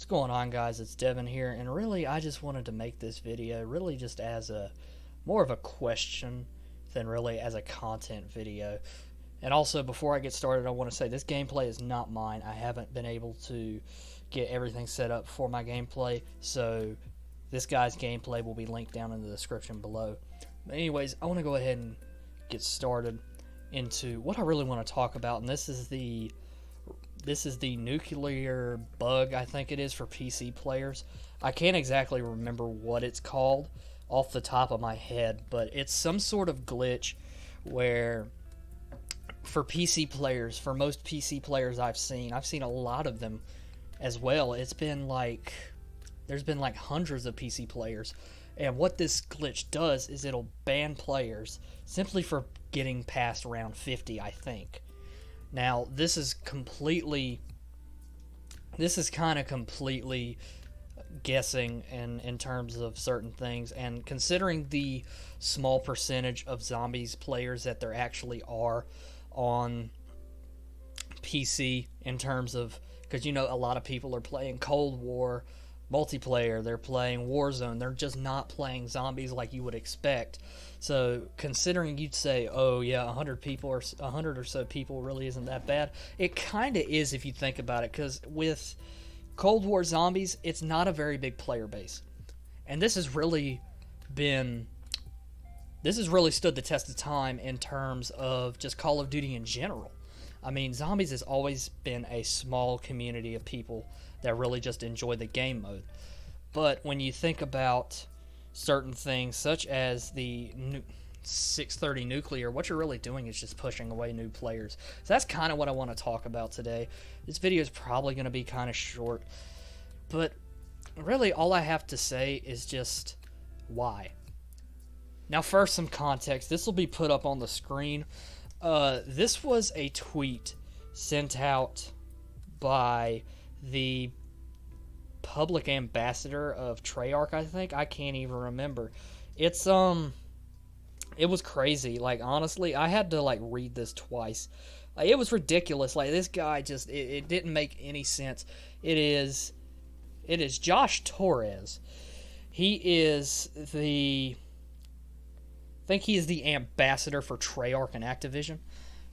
What's going on, guys? It's Devin here, and really I just wanted to make this video really just as a more of a question than really as a content video. And also, before I get started, I want to say this gameplay is not mine. I haven't been able to get everything set up for my gameplay, so this guy's gameplay will be linked down in the description below. But anyways, I want to go ahead and get started into what I really want to talk about, and this is the nuclear bug, I think it is, for PC players. I can't exactly remember what it's called off the top of my head, but it's some sort of glitch where for PC players, for most PC players I've seen a lot of them as well. There's been like hundreds of PC players, and what this glitch does is it'll ban players simply for getting past round 50, I think. Now, this is kind of completely guessing in terms of certain things, and considering the small percentage of zombies players that there actually are on PC, in terms of, because a lot of people are playing Cold War multiplayer, they're playing Warzone, they're just not playing zombies like you would expect. So considering you'd say, oh yeah, 100 people or 100 or so people really isn't that bad, it kind of is if you think about it, because with Cold War zombies, it's not a very big player base, and this has really stood the test of time in terms of just Call of Duty in general. I mean, zombies has always been a small community of people that really just enjoy the game mode. But when you think about certain things, such as the 630 nuclear, what you're really doing is just pushing away new players. So that's kind of what I want to talk about today. This video is probably going to be kind of short, but really all I have to say is just why. Now, first, some context. This will be put up on the screen. This was a tweet sent out by the public ambassador of Treyarch, I think. I can't even remember. It was crazy. Like, honestly, I had to read this twice. It was ridiculous. Like, this guy just, it didn't make any sense. It is Josh Torres. He is I think he is the ambassador for Treyarch and Activision.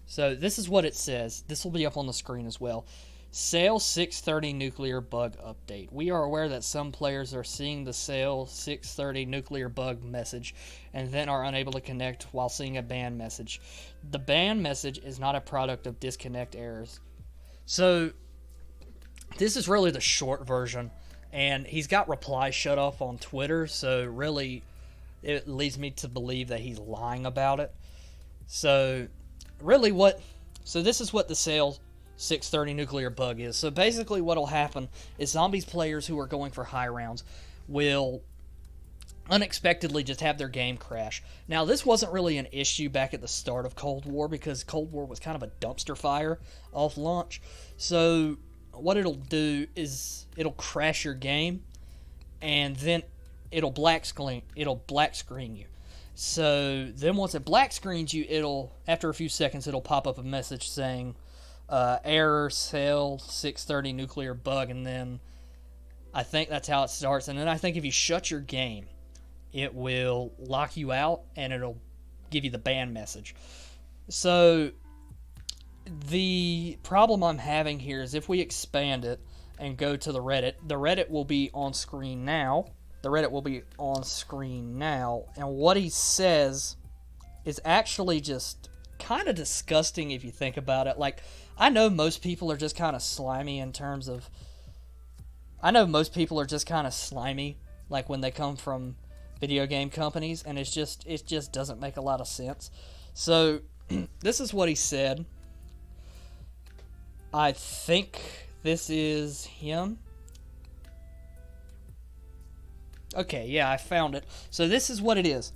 So this is what it says. This will be up on the screen as well. SAIL 630 nuclear bug update. We are aware that some players are seeing the SAIL 630 nuclear bug message and then are unable to connect while seeing a ban message. The ban message is not a product of disconnect errors. So this is really the short version, and he's got replies shut off on Twitter, so really it leads me to believe that he's lying about it. So this is what the SAIL 630 nuclear bug is. So basically what will happen is zombies players who are going for high rounds will unexpectedly just have their game crash. Now, this wasn't really an issue back at the start of Cold War, because Cold War was kind of a dumpster fire off launch. So what it'll do is it'll crash your game, and then it'll black screen you. So then once it black screens you, after a few seconds it'll pop up a message saying error SAIL 630 nuclear bug, and then I think that's how it starts. And then I think if you shut your game, it will lock you out and it'll give you the ban message. So the problem I'm having here is if we expand it and go to the Reddit will be on screen now. And what he says is actually just kind of disgusting if you think about it. Like, I know most people are just kind of slimy like when they come from video game companies, and it just doesn't make a lot of sense. So this is what he said. I think this is him. Okay, yeah, I found it. So this is what it is.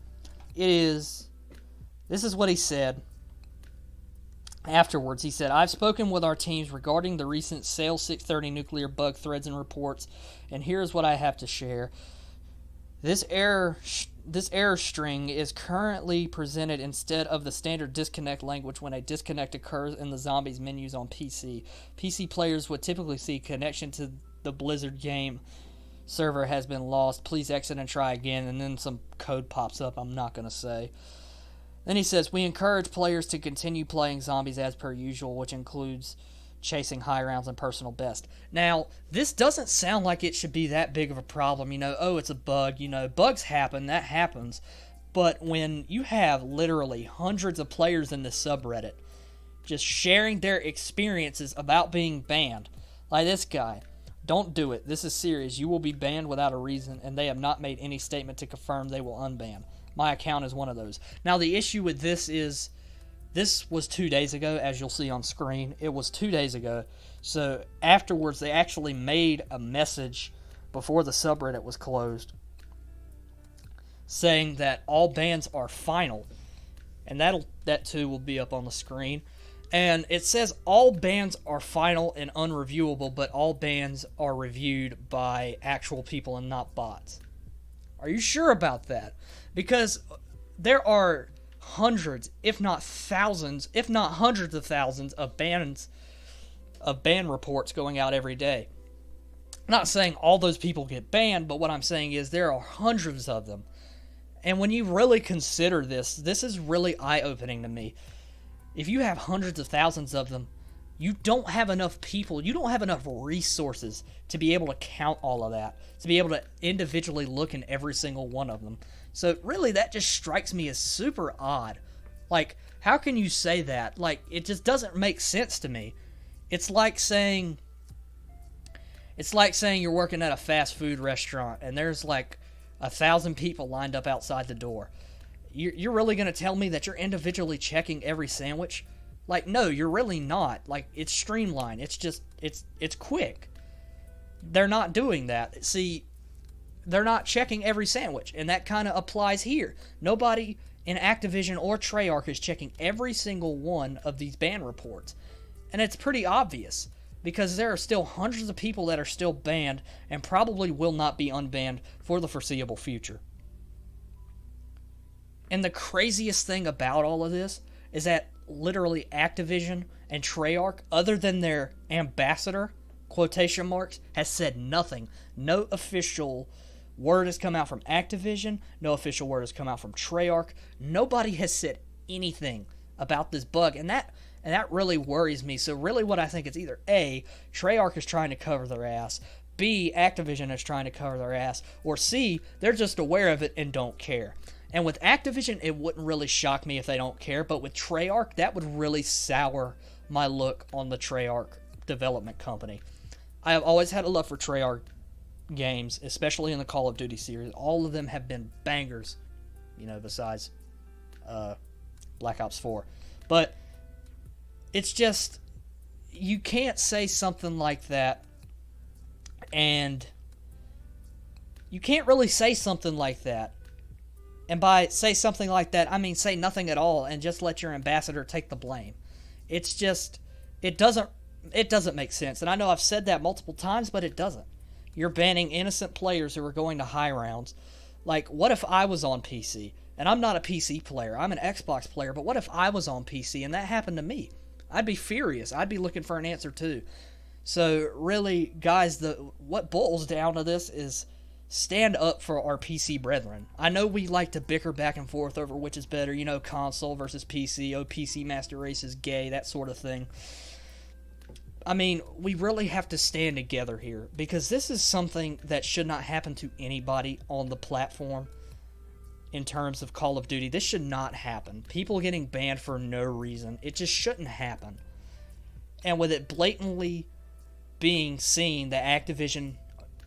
This is what he said afterwards. He said, I've spoken with our teams regarding the recent SAIL 630 nuclear bug threads and reports, and here's what I have to share. This error string is currently presented instead of the standard disconnect language when a disconnect occurs in the zombies menus on PC. PC players would typically see connection to the Blizzard game server has been lost. Please exit and try again. And then some code pops up I'm not going to say. Then he says, we encourage players to continue playing zombies as per usual, which includes chasing high rounds and personal best. Now, this doesn't sound like it should be that big of a problem. Oh, it's a bug. Bugs happen. That happens. But when you have literally hundreds of players in this subreddit just sharing their experiences about being banned, like this guy, don't do it. This is serious. You will be banned without a reason, and they have not made any statement to confirm they will unban. My account is one of those. Now, the issue with this is, this was 2 days ago, as you'll see on screen. It was 2 days ago. So afterwards, they actually made a message before the subreddit was closed saying that all bans are final. And that too will be up on the screen. And it says all bans are final and unreviewable, but all bans are reviewed by actual people and not bots. Are you sure about that? Because there are hundreds, if not thousands, if not hundreds of thousands of ban reports going out every day. I'm not saying all those people get banned, but what I'm saying is there are hundreds of them. And when you really consider this is really eye-opening to me. If you have hundreds of thousands of them, you don't have enough people, you don't have enough resources to be able to count all of that, to be able to individually look in every single one of them. So really, that just strikes me as super odd. Like, how can you say that? Like, it just doesn't make sense to me. It's like saying you're working at a fast food restaurant and there's like 1,000 people lined up outside the door. You're really going to tell me that you're individually checking every sandwich? Like, no, you're really not. Like, it's streamlined. It's just, it's quick. They're not doing that. See, they're not checking every sandwich, and that kind of applies here. Nobody in Activision or Treyarch is checking every single one of these ban reports. And it's pretty obvious, because there are still hundreds of people that are still banned and probably will not be unbanned for the foreseeable future. And the craziest thing about all of this is that literally Activision and Treyarch, other than their ambassador, quotation marks, has said nothing. No official word has come out from Activision. No official word has come out from Treyarch. Nobody has said anything about this bug, and that really worries me. So really what I think is either A, Treyarch is trying to cover their ass, B, Activision is trying to cover their ass, or C, they're just aware of it and don't care. And with Activision, it wouldn't really shock me if they don't care, but with Treyarch, that would really sour my look on the Treyarch development company. I have always had a love for Treyarch games, especially in the Call of Duty series. All of them have been bangers, besides Black Ops 4. But it's just, you can't say something like that, and you can't really say something like that. And by say something like that, I mean say nothing at all and just let your ambassador take the blame. It's just, it doesn't make sense. And I know I've said that multiple times, but it doesn't. You're banning innocent players who are going to high rounds. Like, what if I was on PC? And I'm not a PC player, I'm an Xbox player, but what if I was on PC and that happened to me? I'd be furious. I'd be looking for an answer too. So really, guys, what boils down to this is stand up for our PC brethren. I know we like to bicker back and forth over which is better, console versus PC, PC Master Race is gay, that sort of thing. I mean, we really have to stand together here, because this is something that should not happen to anybody on the platform in terms of Call of Duty. This should not happen. People getting banned for no reason. It just shouldn't happen. And with it blatantly being seen that Activision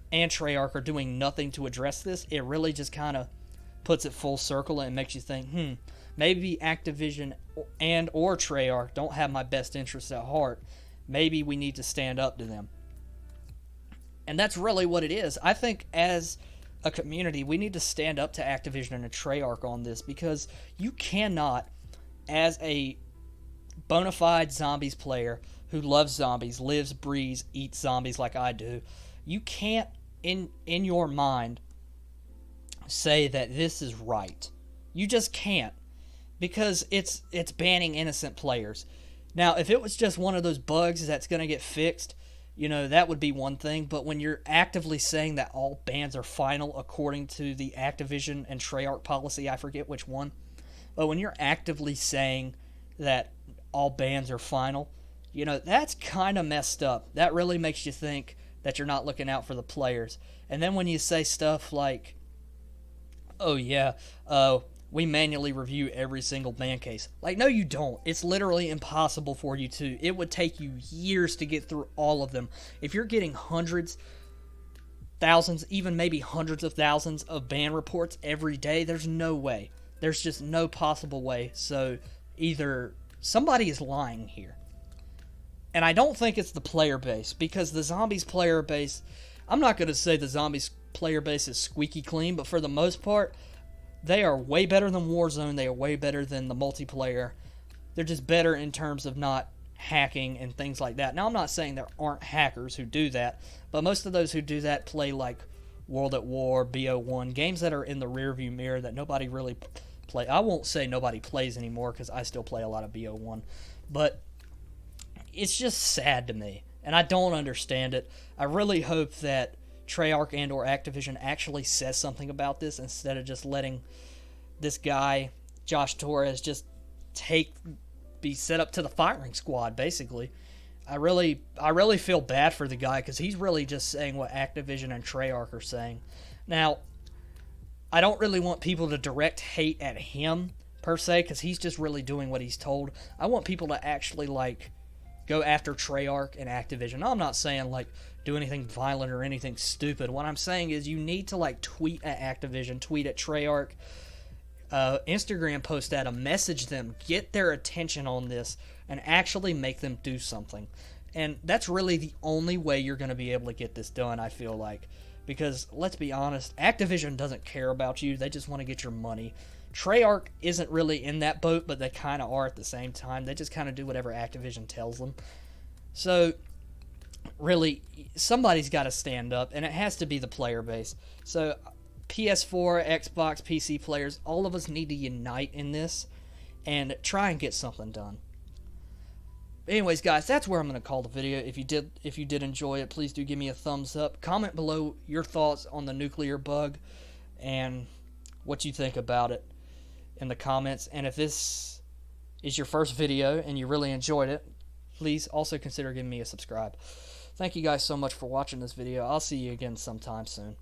and Treyarch are doing nothing to address this, it really just kind of puts it full circle and makes you think, maybe Activision and or Treyarch don't have my best interests at heart. Maybe we need to stand up to them. And that's really what it is. I think as a community, we need to stand up to Activision and Treyarch on this, because you cannot, as a bona fide zombies player who loves zombies, lives, breathes, eats zombies like I do, you can't in your mind say that this is right. You just can't, because it's banning innocent players. Now, if it was just one of those bugs that's going to get fixed, that would be one thing. But when you're actively saying that all bans are final according to the Activision and Treyarch policy, I forget which one, but when you're actively saying that all bans are final, that's kind of messed up. That really makes you think that you're not looking out for the players. And then when you say stuff like, oh yeah, we manually review every single ban case. Like, no, you don't. It's literally impossible for you to. It would take you years to get through all of them. If you're getting hundreds, thousands, even maybe hundreds of thousands of ban reports every day, there's no way. There's just no possible way. So either somebody is lying here. And I don't think it's the player base, because the Zombies player base, I'm not going to say the Zombies player base is squeaky clean, but for the most part, they are way better than Warzone. They are way better than the multiplayer. They're just better in terms of not hacking and things like that. Now, I'm not saying there aren't hackers who do that, but most of those who do that play like World at War, BO1, games that are in the rearview mirror that nobody really play. I won't say nobody plays anymore, because I still play a lot of BO1, but it's just sad to me, and I don't understand it. I really hope that Treyarch and or Activision actually says something about this, instead of just letting this guy, Josh Torres, just be set up to the firing squad, basically. I really feel bad for the guy, because he's really just saying what Activision and Treyarch are saying. Now, I don't really want people to direct hate at him, per se, because he's just really doing what he's told. I want people to actually, go after Treyarch and Activision. Now, I'm not saying, do anything violent or anything stupid. What I'm saying is you need to, tweet at Activision, tweet at Treyarch, Instagram post at them, message them, get their attention on this, and actually make them do something. And that's really the only way you're going to be able to get this done, I feel like. Because, let's be honest, Activision doesn't care about you. They just want to get your money. Treyarch isn't really in that boat, but they kind of are at the same time. They just kind of do whatever Activision tells them. So, really, somebody's got to stand up, and it has to be the player base. So, PS4, Xbox, PC players, all of us need to unite in this and try and get something done. Anyways, guys, that's where I'm going to call the video. If you did enjoy it, please do give me a thumbs up. Comment below your thoughts on the nuclear bug and what you think about it in the comments. And if this is your first video and you really enjoyed it, please also consider giving me a subscribe. Thank you guys so much for watching this video. I'll see you again sometime soon.